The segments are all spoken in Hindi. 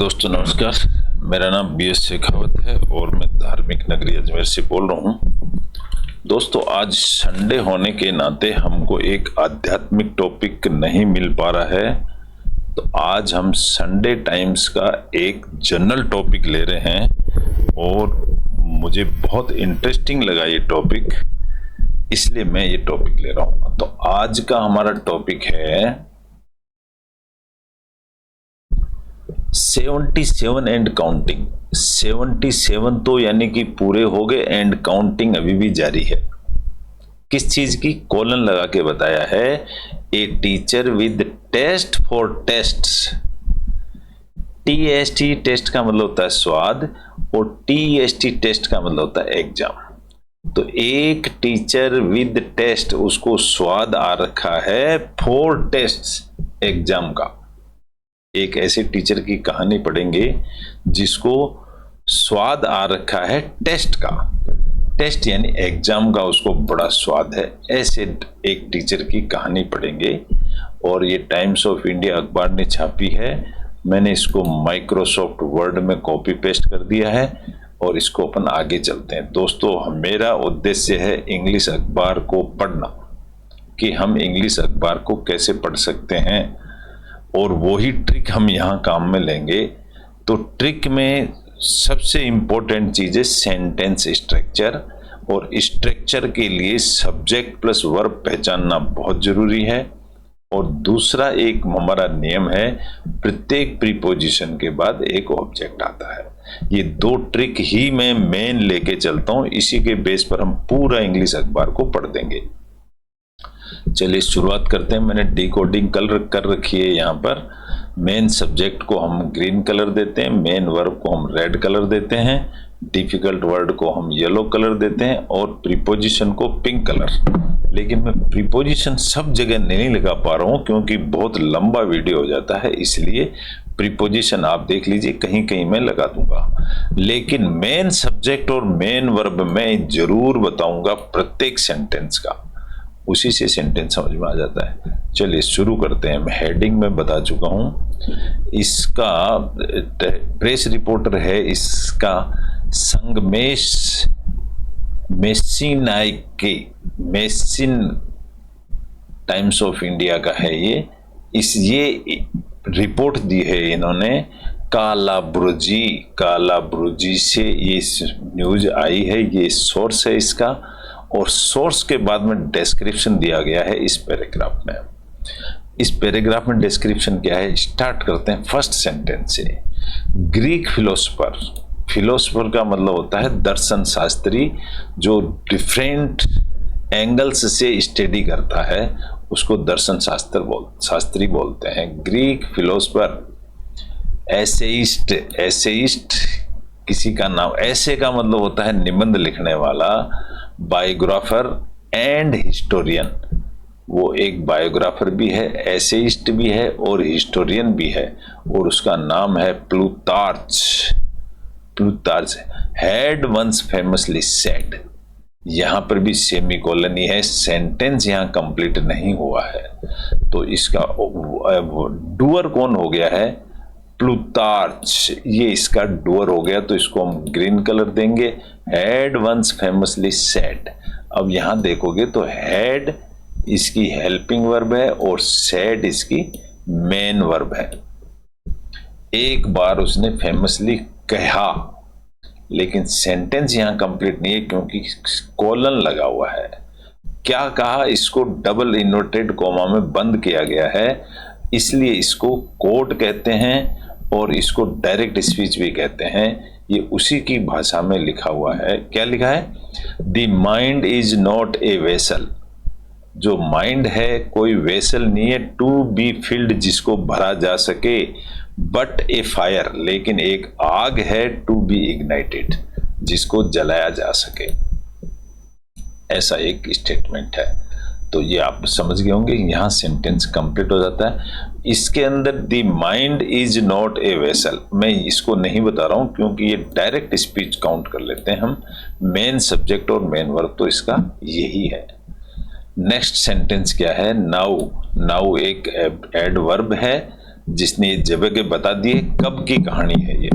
दोस्तों नमस्कार। मेरा नाम BS शेखावत है और मैं धार्मिक नगरी अजमेर से बोल रहा हूँ। दोस्तों आज संडे होने के नाते हमको एक आध्यात्मिक टॉपिक नहीं मिल पा रहा है, तो आज हम संडे टाइम्स का एक जनरल टॉपिक ले रहे हैं और मुझे बहुत इंटरेस्टिंग लगा ये टॉपिक, इसलिए मैं ये टॉपिक ले रहा हूँ। तो आज का हमारा टॉपिक है 77 एंड काउंटिंग। 77 तो यानी कि पूरे हो गए एंड काउंटिंग अभी भी जारी है। किस चीज की? कॉलन लगा के बताया है, a teacher with test for tests. TST test का मतलब होता है स्वाद और TST टेस्ट का मतलब होता है एग्जाम। तो एक टीचर विद टेस्ट, उसको स्वाद आ रखा है फॉर टेस्ट एग्जाम का। एक ऐसे टीचर की कहानी पढ़ेंगे जिसको स्वाद आ रखा है टेस्ट का। टेस्ट यानी एग्जाम का उसको बड़ा स्वाद है। ऐसे एक टीचर की कहानी पढ़ेंगे और ये टाइम्स ऑफ इंडिया अखबार ने छापी है। मैंने इसको माइक्रोसॉफ्ट वर्ड में कॉपी पेस्ट कर दिया है और इसको अपन आगे चलते हैं। दोस्तों मेरा उद्देश्य है इंग्लिश अखबार को पढ़ना, कि हम इंग्लिश अखबार को कैसे पढ़ सकते हैं, और वही ट्रिक हम यहाँ काम में लेंगे। तो ट्रिक में सबसे इम्पोर्टेंट चीज़ है सेंटेंस स्ट्रक्चर, और स्ट्रक्चर के लिए सब्जेक्ट प्लस वर्ब पहचानना बहुत जरूरी है। और दूसरा एक हमारा नियम है, प्रत्येक प्रीपोजिशन के बाद एक ऑब्जेक्ट आता है। ये दो ट्रिक ही मैं मेन लेके चलता हूँ, इसी के बेस पर हम पूरा इंग्लिश अखबार को पढ़ देंगे। चलिए शुरुआत करते हैं। मैंने डिकोडिंग कलर कर रखी है। यहाँ पर मेन सब्जेक्ट को हम ग्रीन कलर देते हैं, मेन वर्ब को हम रेड कलर देते हैं, डिफिकल्ट वर्ड को हम येलो कलर देते हैं और प्रीपोजिशन को पिंक कलर। लेकिन मैं प्रीपोजिशन सब जगह नहीं लगा पा रहा हूँ क्योंकि बहुत लंबा वीडियो हो जाता है, इसलिए प्रीपोजिशन आप देख लीजिए, कहीं कहीं मैं लगा दूंगा। लेकिन मेन सब्जेक्ट और मेन वर्ब मैं जरूर बताऊंगा प्रत्येक सेंटेंस का, उसी से सेंटेंस समझ में आ जाता है। चलिए शुरू करते हैं। मैं हेडिंग में बता चुका हूं। इसका प्रेस रिपोर्टर है, इसका संगमेश मेसिनाइके, मेसिन टाइम्स ऑफ इंडिया का है ये रिपोर्ट दी है इन्होंने। कालाब्रुजी से ये न्यूज आई है, ये सोर्स है इसका। और सोर्स के बाद में डिस्क्रिप्शन दिया गया है इस पैराग्राफ में। इस पैराग्राफ में डिस्क्रिप्शन क्या है, स्टार्ट करते हैं फर्स्ट सेंटेंस से। ग्रीक फिलोसोफर का मतलब होता है दर्शन शास्त्री, जो डिफरेंट एंगल्स से स्टडी करता है, उसको दर्शन शास्त्री बोलते हैं। Greek philosopher. एसेइस्ट किसी का नाम, ऐसे का मतलब होता है निबंध लिखने वाला। बायोग्राफर एंड हिस्टोरियन, वो एक बायोग्राफर भी है, एसेइस्ट भी है और हिस्टोरियन भी है, और उसका नाम है प्लूतार्च हैड वंस फेमसली सेड। यहां पर भी सेमीकोलन ही है, सेंटेंस यहां कंप्लीट नहीं हुआ है। तो इसका डूअर कौन हो गया है? प्लूतार्च, ये इसका डूअर हो गया, तो इसको हम ग्रीन कलर देंगे। Had once famously said. अब यहां देखोगे तो हैड इसकी हेल्पिंग वर्ब है और सेड इसकी मेन वर्ब है। एक बार उसने फेमसली कहा, लेकिन सेंटेंस यहां कंप्लीट नहीं है क्योंकि कॉलन लगा हुआ है। क्या कहा? इसको डबल इन्वर्टेड कोमा में बंद किया गया है, इसलिए इसको कोट कहते हैं और इसको डायरेक्ट स्पीच भी कहते हैं। ये उसी की भाषा में लिखा हुआ है। क्या लिखा है? The mind is not a vessel. जो माइंड है कोई वेसल नहीं है टू बी फिल्ड, जिसको भरा जा सके, बट ए फायर, लेकिन एक आग है टू बी इग्नाइटेड, जिसको जलाया जा सके। ऐसा एक स्टेटमेंट है। तो ये आप समझ गए होंगे, यहां सेंटेंस कंप्लीट हो जाता है। इसके अंदर the mind is not a vessel, मैं इसको नहीं बता रहा हूं क्योंकि ये डायरेक्ट स्पीच काउंट कर लेते हैं हम। मेन सब्जेक्ट और मेन वर्ब तो इसका यही है। नेक्स्ट सेंटेंस क्या है? नाउ एक एडवर्ब है जिसने ये जगह बता दी है कब की कहानी है ये।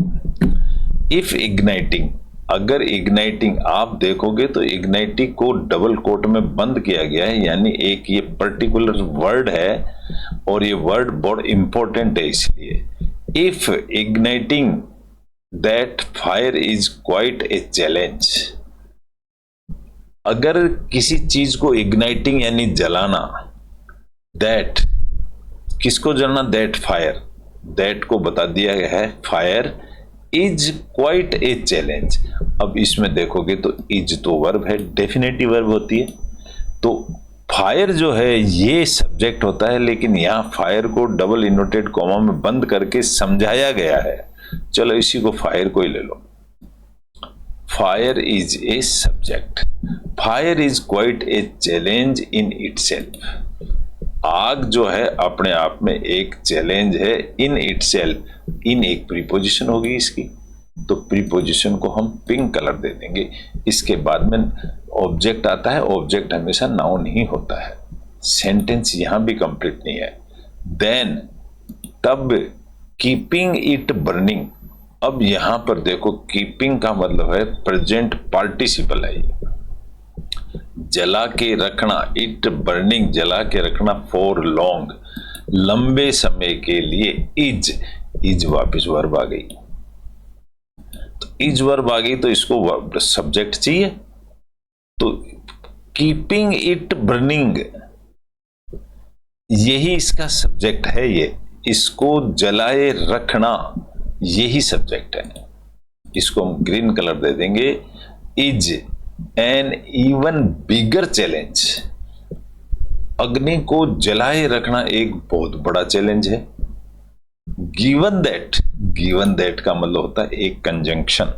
इफ इग्नाइटिंग, अगर इग्नाइटिंग आप देखोगे तो इग्नाइटिंग को डबल कोट में बंद किया गया है, यानी एक ये पर्टिकुलर वर्ड है और ये वर्ड बहुत इंपॉर्टेंट है। इसलिए if igniting that fire is quite a challenge, अगर किसी चीज को इग्नाइटिंग यानी जलाना, दैट किसको जलाना, दैट फायर, दैट को बता दिया गया है fire is quite a challenge. अब इसमें देखोगे तो इज तो वर्ब है, डेफिनेटिव वर्ब होती है, तो फायर जो है ये सब्जेक्ट होता है, लेकिन यहां फायर को डबल इनवर्टेड कॉमा में बंद करके समझाया गया है। चलो इसी को फायर को ही ले लो। Fire is a subject, fire is quite a challenge in itself. आग जो है अपने आप में एक चैलेंज है, इन इटसेल्फ, इन एक प्रीपोजिशन होगी इसकी, तो प्रीपोजिशन को हम पिंक कलर दे देंगे। इसके बाद में ऑब्जेक्ट आता है, ऑब्जेक्ट हमेशा नाउन ही होता है। सेंटेंस यहां भी कंप्लीट नहीं है। देन, तब, कीपिंग इट बर्निंग। अब यहां पर देखो कीपिंग का मतलब है प्रेजेंट पार्टिसिपल है, जला के रखना, इट बर्निंग जला के रखना, फॉर लॉन्ग लंबे समय के लिए, इज वापिस वर्ब आ गई, तो इज वर्ब आ गई तो इसको सब्जेक्ट चाहिए, तो कीपिंग इट बर्निंग यही इसका सब्जेक्ट है, ये इसको जलाए रखना यही सब्जेक्ट है। इसको हम ग्रीन कलर दे देंगे। Is an even bigger challenge, अग्नि को जलाए रखना एक बहुत बड़ा चैलेंज है। गिवन दैट का मतलब होता है एक कंजंक्शन,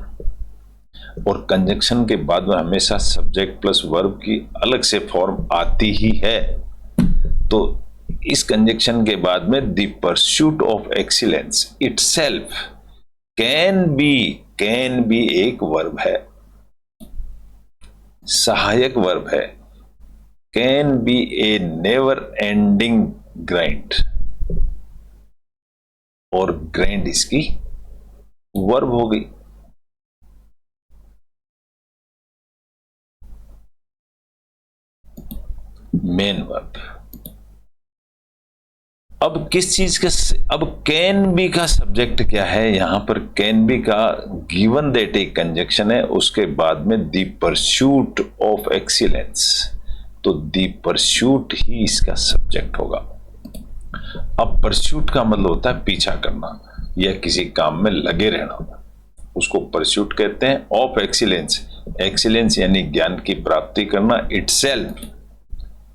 और कंजंक्शन के बाद में हमेशा सब्जेक्ट प्लस वर्ब की अलग से फॉर्म आती ही है। तो इस कंजंक्शन के बाद में the pursuit of excellence itself can be एक वर्ब है, सहायक वर्ब है। Can be A never ending grind, और ग्राइंड इसकी वर्ब हो गई। Main verb. अब किस चीज का, अब कैन बी का सब्जेक्ट क्या है, यहां पर कैन बी का गिवन दैट एक कंजक्शन है, उसके बाद में द परस्यूट ऑफ एक्सीलेंस, तो द परस्यूट ही इसका सब्जेक्ट होगा। अब परस्यूट का मतलब होता है पीछा करना या किसी काम में लगे रहना, उसको परस्यूट कहते हैं। ऑफ एक्सीलेंस, एक्सीलेंस यानी ज्ञान की प्राप्ति करना। इटसेल्फ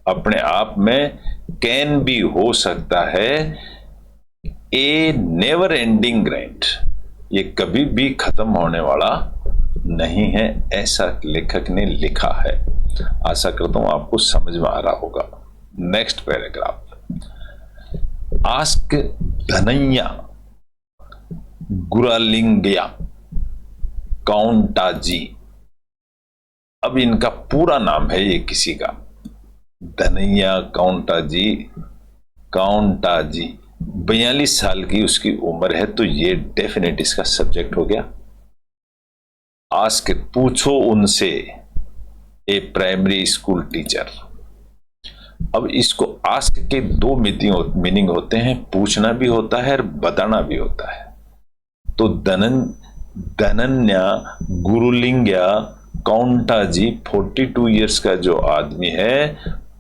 अपने आप में, कैन भी हो सकता है ए नेवर एंडिंग ग्राइंड, ये कभी भी खत्म होने वाला नहीं है, ऐसा लेखक ने लिखा है। आशा करता हूं आपको समझ में आ रहा होगा। Next paragraph, ask Dhanaiah Guralingaiah Kountaji. अब इनका पूरा नाम है ये किसी का, धनैया काउंटाजी 42 साल की उसकी उम्र है, तो ये डेफिनेट इसका सब्जेक्ट हो गया। आस्क पूछो उनसे, ए प्राइमरी स्कूल टीचर। अब इसको आस्क के दो मीनिंग होते हैं, पूछना भी होता है और बताना भी होता है। तो धनन्या गुरुलिंगया काउंटाजी 42 इयर्स का जो आदमी है,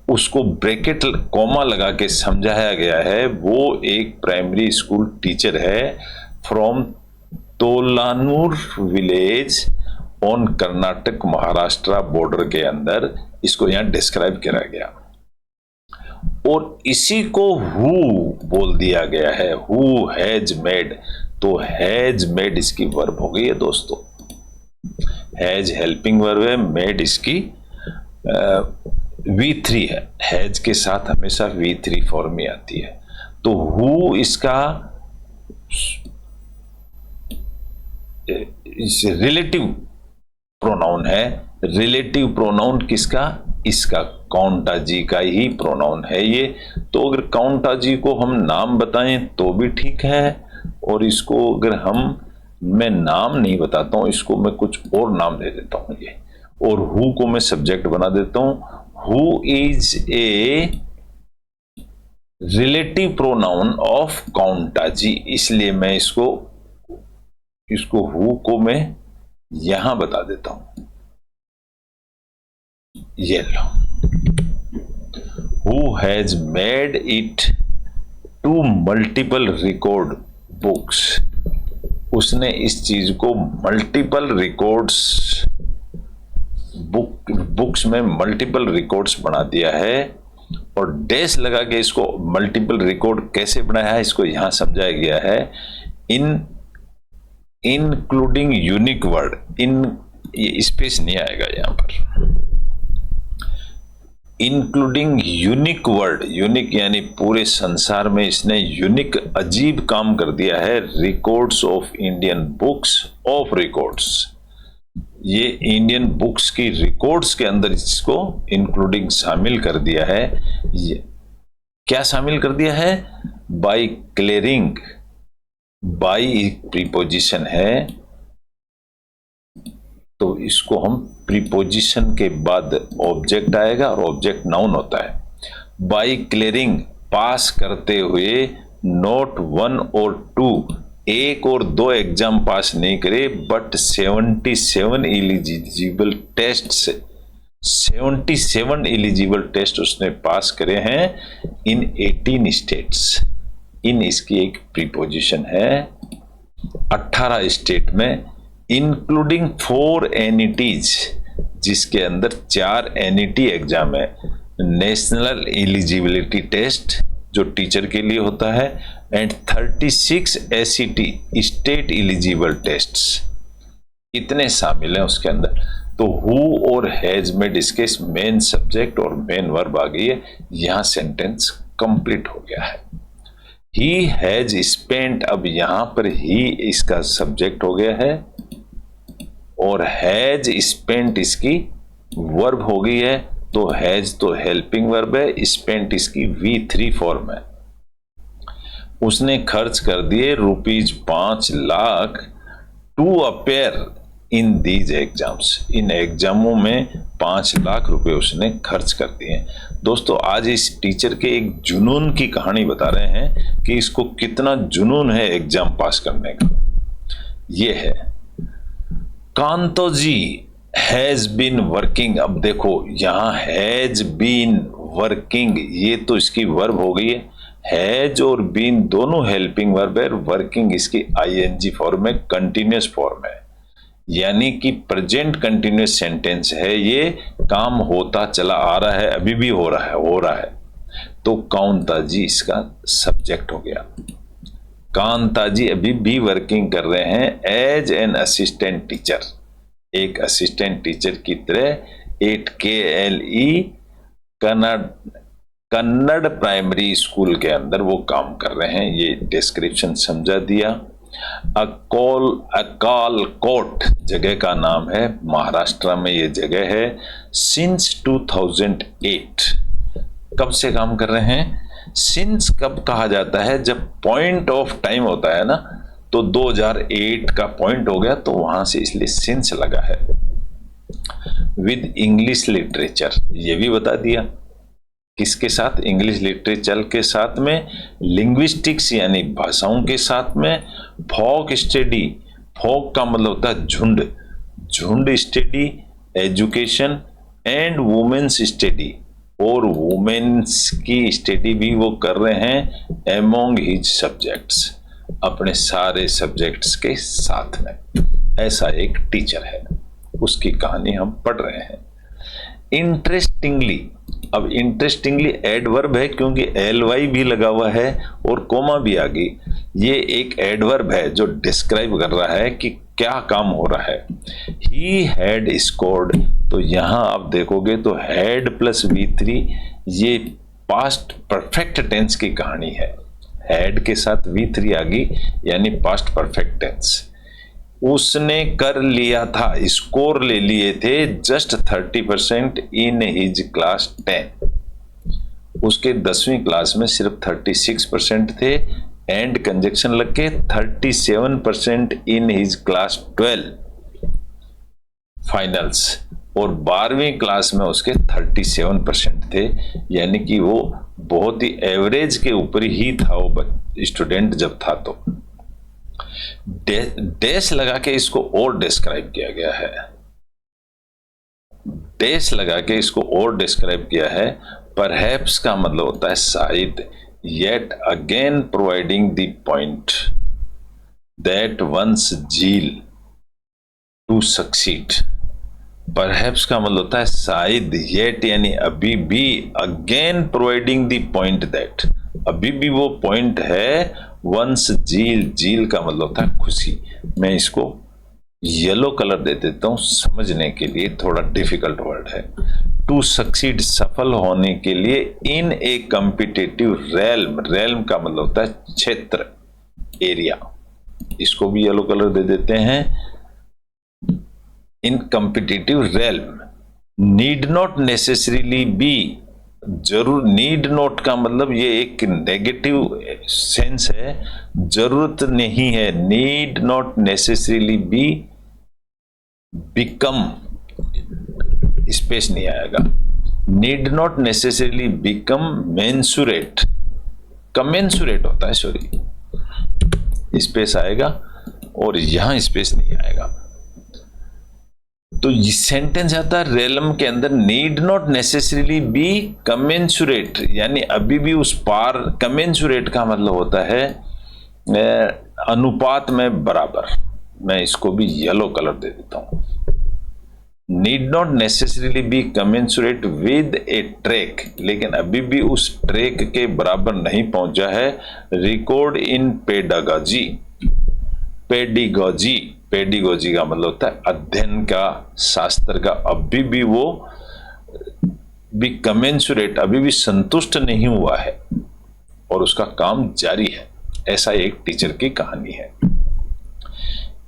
उसको ब्रैकेट कॉमा लगा के समझाया गया है, वो एक प्राइमरी स्कूल टीचर है from Tolanur village on Karnataka Maharashtra border के अंदर, इसको यहां डिस्क्राइब किया गया। और इसी को हु बोल दिया गया है, हु हैज मेड, तो हैज मेड इसकी वर्ब हो गई है दोस्तों। हैज हेल्पिंग वर्ब है, मेड इसकी V3 है, हैज के साथ हमेशा V3 फॉर्म में आती है। तो हु इसका रिलेटिव प्रोनाउन है। रिलेटिव प्रोनाउन किसका, इसका काउंटाजी का ही प्रोनाउन है ये। तो अगर काउंटाजी को हम नाम बताएं तो भी ठीक है, और इसको अगर मैं नाम नहीं बताता हूं, इसको मैं कुछ और नाम दे देता हूं ये, और हु को मैं सब्जेक्ट बना देता हूं। Who is a relative pronoun of Kountaji, इसलिए मैं इसको हु को मैं यहां बता देता हूं। ये लो, who has made it to multiple record books, उसने इस चीज को मल्टीपल रिकॉर्ड्स बुक्स में मल्टीपल रिकॉर्ड्स बना दिया है। और डैश लगा के इसको मल्टीपल रिकॉर्ड कैसे बनाया है इसको यहां समझाया गया है। इंक्लूडिंग यूनिक वर्ड, ये स्पेस नहीं आएगा यहां पर, इंक्लूडिंग यूनिक वर्ड, यूनिक यानी पूरे संसार में इसने यूनिक अजीब काम कर दिया है। Records of Indian books of records, ये इंडियन बुक्स की रिकॉर्ड्स के अंदर इसको इंक्लूडिंग शामिल कर दिया है। ये क्या शामिल कर दिया है? बाय क्लियरिंग, बाय एक प्रीपोजिशन है, तो इसको हम प्रीपोजिशन के बाद ऑब्जेक्ट आएगा और ऑब्जेक्ट नाउन होता है। बाय क्लियरिंग, पास करते हुए, नॉट 1 और 2, एक और 2 एग्जाम पास नहीं करे, but 77 eligible test, 77 eligible test उसने पास करे हैं इन 18 स्टेट्स। इन इसकी एक प्रीपोजिशन है 18 स्टेट में, इंक्लूडिंग 4 एनिटीज, जिसके अंदर 4 एनिटी एग्जाम है। नेशनल एलिजिबिलिटी टेस्ट जो टीचर के लिए होता है, and 36 ACT state eligible tests, इतने शामिल हैं उसके अंदर। तो हु और हैज मेड इसके मेन सब्जेक्ट और मेन वर्ब आ गई है, यहां सेंटेंस कंप्लीट हो गया है। ही हैज स्पेंट, अब यहां पर ही इसका सब्जेक्ट हो गया है और हैज स्पेंट इसकी वर्ब हो गई है। तो हैज तो हेल्पिंग वर्ब है, स्पेंट इसकी V3 फॉर्म है। उसने खर्च कर दिए ₹5 lakh to appear in these exams, इन एग्जामों में 5 लाख रुपए उसने खर्च कर दिए। दोस्तों, आज इस टीचर के एक जुनून की कहानी बता रहे हैं कि इसको कितना जुनून है एग्जाम पास करने का। ये है Kanto ji has been working. अब देखो यहां हैज बीन वर्किंग, ये तो इसकी वर्ब हो गई है। हैज और बीन दोनों हेल्पिंग वर्ब है, वर्किंग इसकी ING फॉर्म है, कंटिन्यूअस फॉर्म है, यानी कि प्रेजेंट कंटिन्यूअस सेंटेंस है। ये काम होता चला आ रहा है, अभी भी हो रहा है। तो कांताजी इसका सब्जेक्ट हो गया। कांताजी अभी भी वर्किंग कर रहे हैं एज एन असिस्टेंट टीचर, एक असिस्टेंट टीचर की तरह 8KLE कन्नड़ प्राइमरी स्कूल के अंदर वो काम कर रहे हैं। ये डिस्क्रिप्शन समझा दिया। अकाल कोट जगह का नाम है, महाराष्ट्र में ये जगह है। सिंस 2008, कब से काम कर रहे हैं? सिंस कब कहा जाता है? जब पॉइंट ऑफ टाइम होता है ना, तो 2008 का पॉइंट हो गया, तो वहां से इसलिए सिंस लगा है। विद इंग्लिश लिटरेचर, ये भी बता दिया किसके साथ? इंग्लिश लिटरेचर के साथ में, लिंग्विस्टिक्स यानी भाषाओं के साथ में, फोक स्टडी, फोक का मतलब होता है झुंड, झुंड study, education and women's study, और वुमेन्स की स्टडी भी वो कर रहे हैं एमोंग हिज सब्जेक्ट्स, अपने सारे सब्जेक्ट्स के साथ में। ऐसा एक टीचर है, उसकी कहानी हम पढ़ रहे हैं। इंटरेस्टिंगली, अब इंटरेस्टिंगली एडवर्ब है क्योंकि LY भी लगा हुआ है और कोमा भी आ गई। ये एक एडवर्ब है जो डिस्क्राइब कर रहा है कि क्या काम हो रहा है। ही हैड स्कोर्ड, तो यहां आप देखोगे तो हैड प्लस V3, ये पास्ट परफेक्ट टेंस की कहानी है। हैड के साथ V3 आ गई, यानी पास्ट परफेक्ट टेंस। उसने कर लिया था, स्कोर ले लिए थे जस्ट 30% इन हिज क्लास 10। उसके 10वीं क्लास में सिर्फ 36% थे, एंड कंजक्शन लग के 37% इन हिज क्लास 12 फाइनल्स, और 12वीं क्लास में उसके 37% थे। यानी कि वो बहुत ही एवरेज के ऊपर ही था वो स्टूडेंट जब था। तो डैश लगा के इसको और डिस्क्राइब किया गया है, डैश लगा के इसको और डिस्क्राइब किया है। परहैप्स का मतलब होता है शायद, yet again providing the point that one's zeal to succeed. Perhaps का मतलब होता है शायद, येट यानी अभी भी, again providing the point that, अभी भी वो पॉइंट है। वंस झील, झील का मतलब होता है खुशी। मैं इसको येलो कलर दे देता हूं समझने के लिए, थोड़ा डिफिकल्ट वर्ड है। टू सक्सीड, सफल होने के लिए, इन ए कॉम्पिटिटिव रेल्म, रेल्म का मतलब होता है क्षेत्र, एरिया, इसको भी येलो कलर दे देते हैं। In competitive realm, need not necessarily be, जरूर, नीड नॉट का मतलब ये एक नेगेटिव सेंस है, जरूरत नहीं है, need not necessarily be become, space नहीं आएगा, need not necessarily become mensurate, commensurate होता है, सॉरी, स्पेस आएगा और यहां स्पेस नहीं आएगा। तो ये सेंटेंस आता है रेलम के अंदर, need not necessarily B commensurate, यानी अभी भी उस पार। कमेंसुरेट का मतलब होता है अनुपात में बराबर। मैं इसको भी येलो कलर दे देता हूं। Need not necessarily B commensurate with A track, लेकिन अभी भी उस ट्रैक के बराबर नहीं पहुंचा है। रिकॉर्ड इन पेडागॉजी, पेडिगॉजी, पेडिगॉजी का मतलब होता है अध्ययन का, शास्त्र का। अभी भी वो भी कमेंसुरेट, अभी भी संतुष्ट नहीं हुआ है और उसका काम जारी है। ऐसा एक टीचर की कहानी है।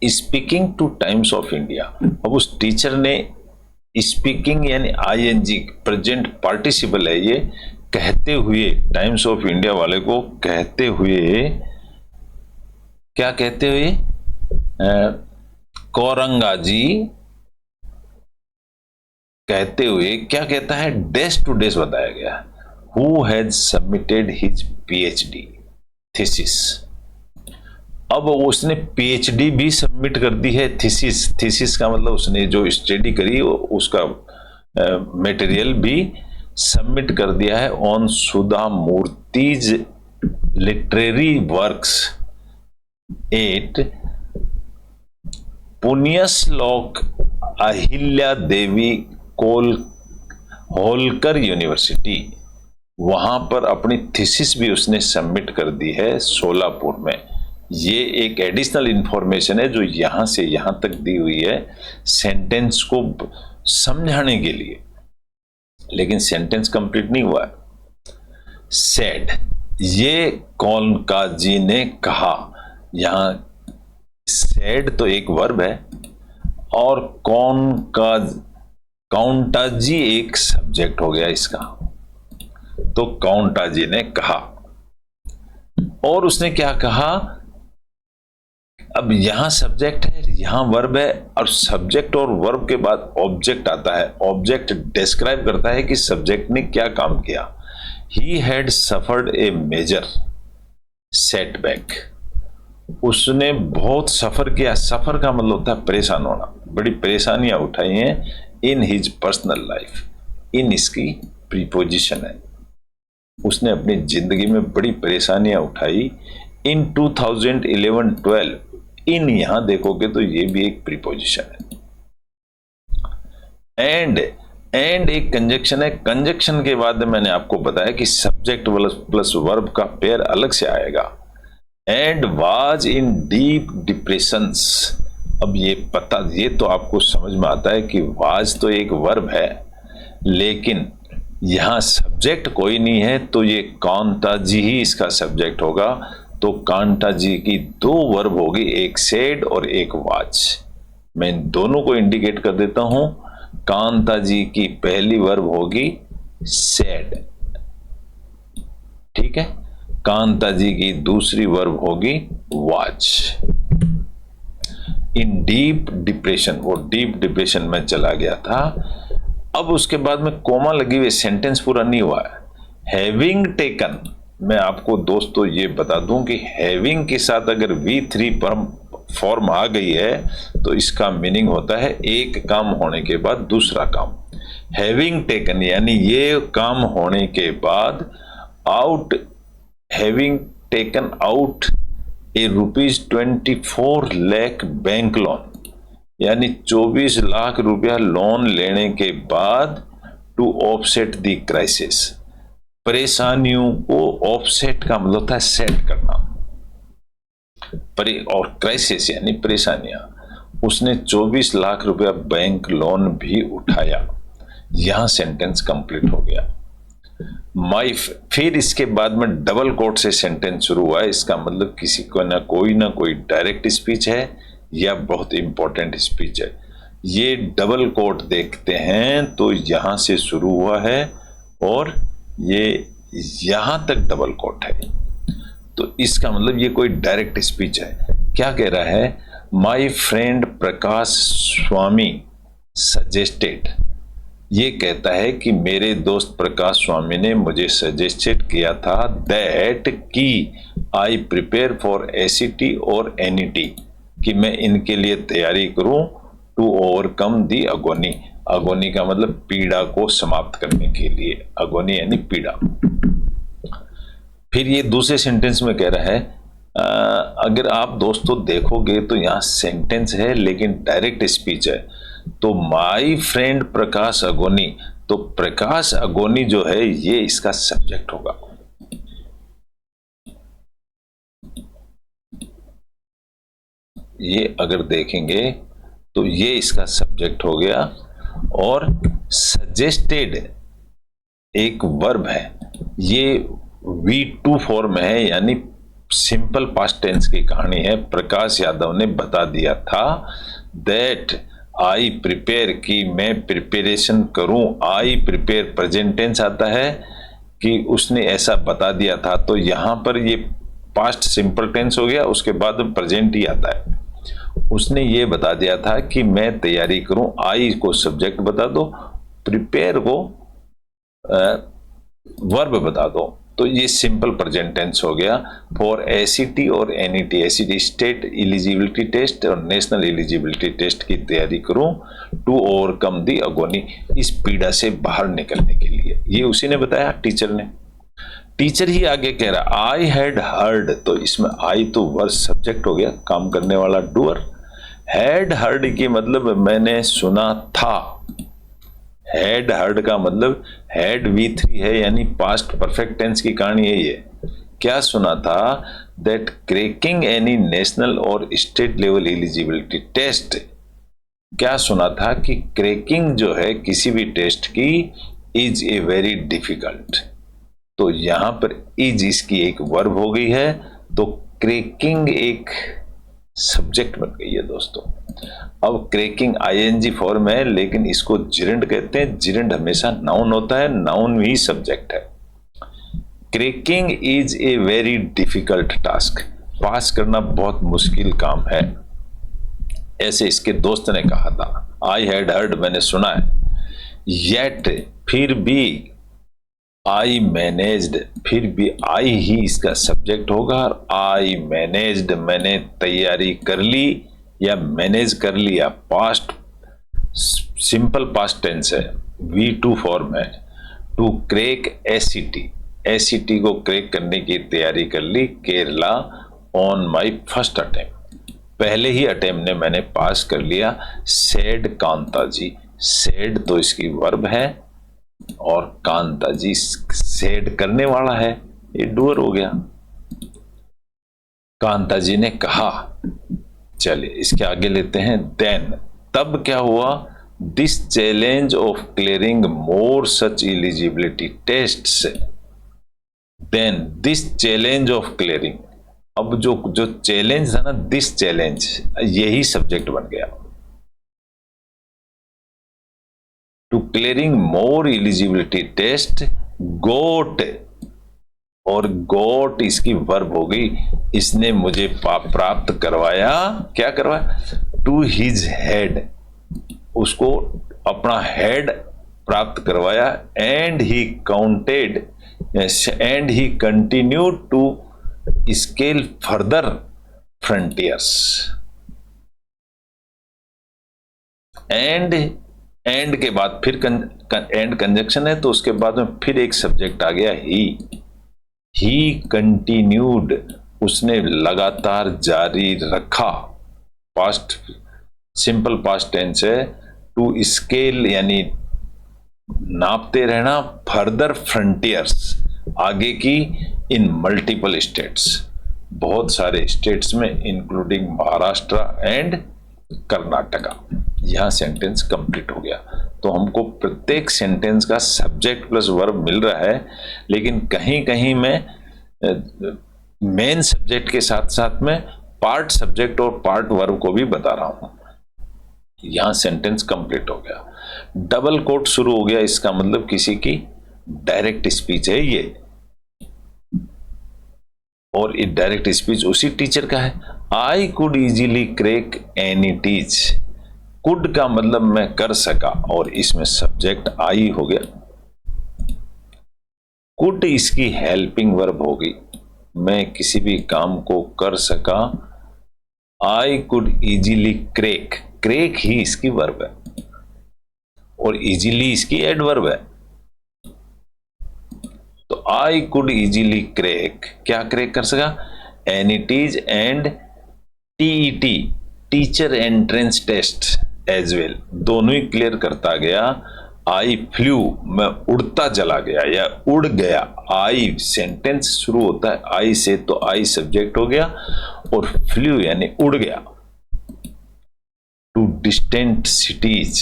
Speaking two times of India, अब उस टीचर ने स्पीकिंग यानी आईएनजी, प्रेजेंट पार्टिसिपल है ये, कहते हुए, टाइम्स ऑफ इंडिया वाले को कहते हुए, क्या कहते हुए, कोरंगाजी कहते हुए क्या कहता है, डैश टू डैश बताया गया, who has submitted his PhD thesis. अब उसने पीएचडी भी सबमिट कर दी है। थीसिस, थीसिस का मतलब उसने जो स्टडी करी उसका मटेरियल भी सबमिट कर दिया है on Sudha मूर्तिज literary works at Punyashlok Ahilya Devi Holkar university. वहां पर अपनी थीसिस भी उसने सबमिट कर दी है सोलापुर में। ये एक एडिशनल इंफॉर्मेशन है जो यहां से यहां तक दी हुई है सेंटेंस को समझाने के लिए, लेकिन सेंटेंस कंप्लीट नहीं हुआ है। सेड, ये कौन का जी ने कहा। यहां सेड तो एक वर्ब है और कौन का, काउंटाजी एक सब्जेक्ट हो गया इसका। तो काउंटाजी ने कहा, और उसने क्या कहा, अब यहां सब्जेक्ट है, यहां वर्ब है, और सब्जेक्ट और वर्ब के बाद ऑब्जेक्ट आता है। ऑब्जेक्ट डिस्क्राइब करता है कि सब्जेक्ट ने क्या काम किया। He had suffered a major setback, उसने बहुत सफर किया। सफर का मतलब होता है परेशान होना, बड़ी परेशानियां उठाई हैं। इन हिज पर्सनल लाइफ, इन इसकी प्रीपोजिशन है, उसने अपनी जिंदगी में बड़ी परेशानियां उठाई। इन 2011-12, इन यहां देखोगे तो ये भी एक प्रीपोजिशन है। एंड एक कंजक्शन है। कंजक्शन के बाद मैंने आपको बताया कि सब्जेक्ट प्लस वर्ब का पेयर अलग से आएगा। And was in deep depressions, अब ये तो आपको समझ में आता है कि वाज तो एक वर्ब है, लेकिन यहां सब्जेक्ट कोई नहीं है, तो ये काउंटाजी ही इसका सब्जेक्ट होगा। तो कांता जी की दो वर्ब होगी, एक सेड और एक वाच। मैं इन दोनों को इंडिकेट कर देता हूं। कांता जी की पहली वर्ब होगी सेड, ठीक है। कांता जी की दूसरी वर्ब होगी वॉच। इन डीप डिप्रेशन, वो डीप डिप्रेशन में चला गया था। अब उसके बाद में कोमा लगी हुई, सेंटेंस पूरा नहीं हुआ है। हैविंग टेकन, मैं आपको दोस्तों ये बता दूं कि हैविंग के साथ अगर V3 फॉर्म आ गई है तो इसका मीनिंग होता है एक काम होने के बाद दूसरा काम। हैविंग टेकन यानी ये काम होने के बाद, आउट, हैविंग टेकन आउट ए ₹24 लाख बैंक लोन, यानी 24 लाख रुपया लोन लेने के बाद, टू ऑफसेट द क्राइसिस, परेशानियों को ऑफसेट का मतलब होता है सेट करना, और क्राइसिस यानी परेशानियां। उसने 24 लाख रुपया बैंक लोन भी उठाया। यहां सेंटेंस कंप्लीट हो गया। माई, फिर इसके बाद में डबल कोट से सेंटेंस शुरू हुआ है। इसका मतलब किसी को ना कोई डायरेक्ट स्पीच है या बहुत इंपॉर्टेंट स्पीच है। ये डबल कोट देखते हैं तो यहां से शुरू हुआ है और ये यहां तक डबल कोट है, तो इसका मतलब ये कोई डायरेक्ट स्पीच है। क्या कह रहा है? My friend Prakash Swami suggested, ये कहता है कि मेरे दोस्त प्रकाश स्वामी ने मुझे सजेस्टेड किया था दैट कि आई प्रिपेयर फॉर एसीटी और एनईटी, कि मैं इनके लिए तैयारी करूं टू ओवरकम दी अगोनी। अगोनी का मतलब पीड़ा को समाप्त करने के लिए, अगोनी यानी पीड़ा। फिर ये दूसरे सेंटेंस में कह रहा है, अगर आप दोस्तों देखोगे तो यहां सेंटेंस है लेकिन डायरेक्ट स्पीच है। तो माई फ्रेंड प्रकाश अगोनी, तो प्रकाश अगोनी जो है ये इसका सब्जेक्ट होगा। ये अगर देखेंगे तो ये इसका सब्जेक्ट हो गया। और सजेस्टेड एक वर्ब है, ये V2 फॉर्म है, यानी सिंपल पास्ट टेंस की कहानी है। प्रकाश यादव ने बता दिया था दैट आई प्रिपेयर, कि मैं प्रिपरेशन करूं। आई प्रिपेयर प्रेजेंट टेंस आता है कि उसने ऐसा बता दिया था, तो यहां पर ये पास्ट सिंपल टेंस हो गया, उसके बाद प्रेजेंट ही आता है। उसने ये बता दिया था कि मैं तैयारी करूं। आई को सब्जेक्ट बता दो, प्रिपेयर को वर्ब बता दो, तो ये सिंपल प्रेजेंट टेंस हो गया। फॉर एसीटी और NET, ACT state eligibility test और नेशनल एलिजिबिलिटी टेस्ट की तैयारी करूं टू ओवरकम दी अगोनी, इस पीड़ा से बाहर निकलने के लिए। ये उसी ने बताया, टीचर ने। टीचर ही आगे कह रहा आई हैड हर्ड, तो इसमें आई तो वर्ब सब्जेक्ट हो गया, काम करने वाला डूअर। हैड हर्ड की मतलब मैंने सुना था। हैड हर्ड का मतलब हैड V3 है, यानी पास्ट परफेक्ट टेंस की कहानी है ये। क्या सुना था? दैट क्रैकिंग एनी नेशनल और स्टेट लेवल एलिजिबिलिटी टेस्ट, क्या सुना था कि क्रैकिंग जो है किसी भी टेस्ट की इज ए वेरी डिफिकल्ट। तो यहां पर इज इसकी एक वर्ब हो गई है, तो क्रैकिंग एक सब्जेक्ट बन गई है दोस्तों। अब क्रैकिंग ING फॉर्म है, लेकिन इसको जिरंड कहते हैं। जिरंड हमेशा नाउन होता है, नाउन ही सब्जेक्ट है। Cracking is a very difficult task, pass करना बहुत मुश्किल काम है, ऐसे इसके दोस्त ने कहा था। आई हैड हर्ड, मैंने सुना है। येट, फिर भी। आई मैनेज्ड, फिर भी आई ही इसका सब्जेक्ट होगा। आई मैनेज्ड, मैंने तैयारी कर ली या मैनेज कर लिया, पास्ट सिंपल पास्ट टेंस है, V2 फॉर्म है। टू क्रैक एसीटी, एसीटी को क्रैक करने की तैयारी कर ली केरला ऑन माई फर्स्ट अटेम्प्ट, पहले ही अटेम्प्ट ने मैंने पास कर लिया। सेड कांता जी, सेड तो इसकी वर्ब है और कांता जी सेड करने वाला है, ये डूअर हो गया। कांता जी ने कहा। चलिए इसके आगे लेते हैं। देन, तब क्या हुआ? This challenge of clearing more such eligibility tests, then this challenge of clearing, अब जो जो चैलेंज था ना, दिस चैलेंज, यही सब्जेक्ट बन गया। To clearing more eligibility test got, और गोट इसकी वर्ब हो गई, इसने मुझे प्राप्त करवाया, क्या करवाया, टू हिज हेड, उसको अपना हेड प्राप्त करवाया, and he counted and he continued to scale further frontiers. End के बाद फिर एंड कंजक्शन है, तो उसके बाद में फिर एक सब्जेक्ट आ गया ही कंटिन्यूड, उसने लगातार जारी रखा, पास्ट सिंपल पास्ट टेंस है, टू स्केल यानी नापते रहना, फर्दर फ्रंटियर्स, आगे की, इन मल्टीपल स्टेट्स, बहुत सारे स्टेट्स में, इंक्लूडिंग महाराष्ट्र एंड कर्नाटका। यहां सेंटेंस कंप्लीट हो गया। तो हमको प्रत्येक सेंटेंस का सब्जेक्ट प्लस वर्ब मिल रहा है, लेकिन कहीं कहीं में मेन सब्जेक्ट के साथ साथ में पार्ट सब्जेक्ट और पार्ट वर्ब को भी बता रहा हूं। यहां सेंटेंस कंप्लीट हो गया। डबल कोट शुरू हो गया, इसका मतलब किसी की डायरेक्ट स्पीच है ये, और ये डायरेक्ट स्पीच उसी टीचर का है। आई could easily crack any teach, could का मतलब मैं कर सका, और इसमें सब्जेक्ट आई हो गया। कुड इसकी हेल्पिंग वर्ब हो गई, मैं किसी भी काम को कर सका। I could easily crack, crack ही इसकी वर्ब है, और इजीली इसकी एडवर्ब है। तो आई कुड इजीली क्रैक, क्या क्रैक कर सका, any TEs and TET, teacher entrance test as well, दोनों ही क्लियर करता गया। आई फ्लू, मैं उड़ता चला गया या उड़ गया। आई सेंटेंस शुरू होता है आई से, तो आई सब्जेक्ट हो गया, और फ्लू यानी उड़ गया। टू डिस्टेंट सिटीज,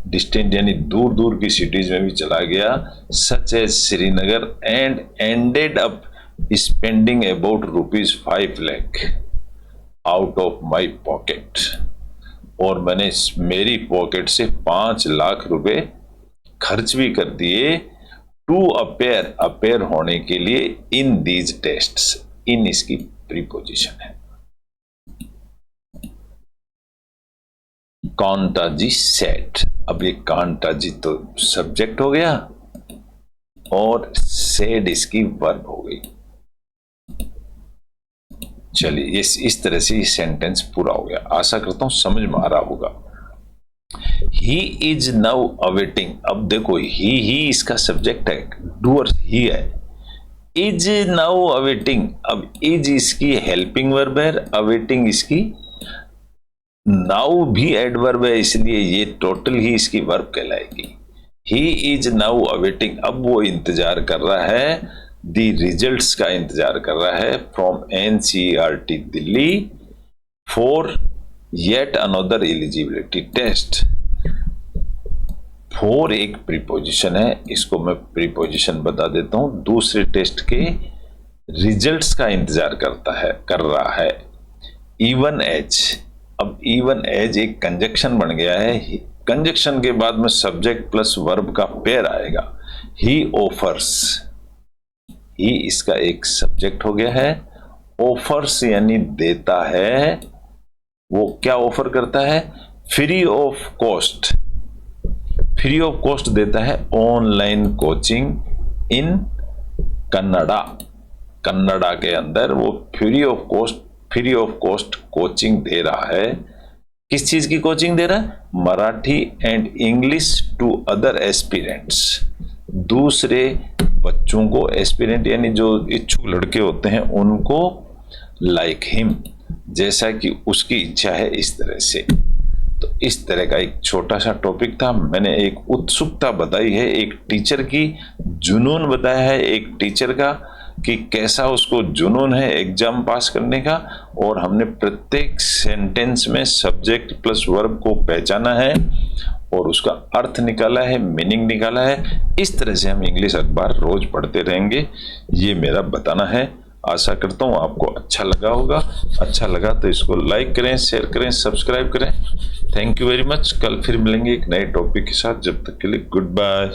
डिस्टेंट यानी दूर दूर की सिटीज में भी चला गया, such as Srinagar, and ended up spending about ₹5 lakh out of my pocket, और मैंने मेरी पॉकेट से 5 लाख रुपए खर्च भी कर दिए। टू अपेयर, अपेयर होने के लिए, इन दीज टेस्ट्स, इन इसकी प्रीपोजिशन है। कांताजी सेट, अब ये कांताजी तो सब्जेक्ट हो गया, और सेड इसकी वर्ब हो गई। चलिए इस तरह से ये सेंटेंस पूरा हो गया। आशा करता हूं समझ में आ रहा होगा। ही इज नाउ अवेटिंग, अब देखो ही इसका सब्जेक्ट है, डूअर ही है। इज नाउ अवेटिंग, अब इज इसकी हेल्पिंग वर्ब है, अवेटिंग इसकी, नाउ भी एडवर्ब है, इसलिए ये टोटल ही इसकी वर्ब कहलाएगी। ही इज नाउ अवेटिंग, अब वो इंतजार कर रहा है, दी रिजल्ट्स का इंतजार कर रहा है, from NCERT Delhi, for yet another eligibility test. For एक प्रीपोजिशन है, इसको मैं प्रीपोजिशन बता देता हूं, दूसरे टेस्ट के रिजल्ट्स का इंतजार कर रहा है। इवन एज, अब इवन एज एक कंजक्शन बन गया है, कंजक्शन के बाद में सब्जेक्ट प्लस वर्ब का पेयर आएगा। ही ऑफर्स, ही इसका एक सब्जेक्ट हो गया है, ऑफर्स यानी देता है, वो क्या ऑफर करता है, free of cost, free of cost देता है online coaching in Kannada, Kannada के अंदर वो फ्री ऑफ कॉस्ट कोचिंग दे रहा है। किस चीज की कोचिंग दे रहा है, Marathi and English to other aspirants, दूसरे बच्चों को, एस्पिरेंट यानी जो इच्छुक लड़के होते हैं उनको, लाइक हिम, जैसा कि उसकी इच्छा है, इस तरह से। तो इस तरह का एक छोटा सा टॉपिक था, मैंने एक उत्सुकता बताई है, एक टीचर की जुनून बताया है, एक टीचर का कि कैसा उसको जुनून है एग्जाम पास करने का, और हमने प्रत्येक सेंटेंस में सब्जेक्ट प्लस वर्ब को पहचाना है और उसका अर्थ निकाला है, मीनिंग निकाला है। इस तरह से हम इंग्लिश अखबार रोज पढ़ते रहेंगे, ये मेरा बताना है। आशा करता हूँ आपको अच्छा लगा होगा। अच्छा लगा तो इसको लाइक करें, शेयर करें, सब्सक्राइब करें। Thank you very much. कल फिर मिलेंगे एक नए टॉपिक के साथ। जब तक के लिए गुड बाय।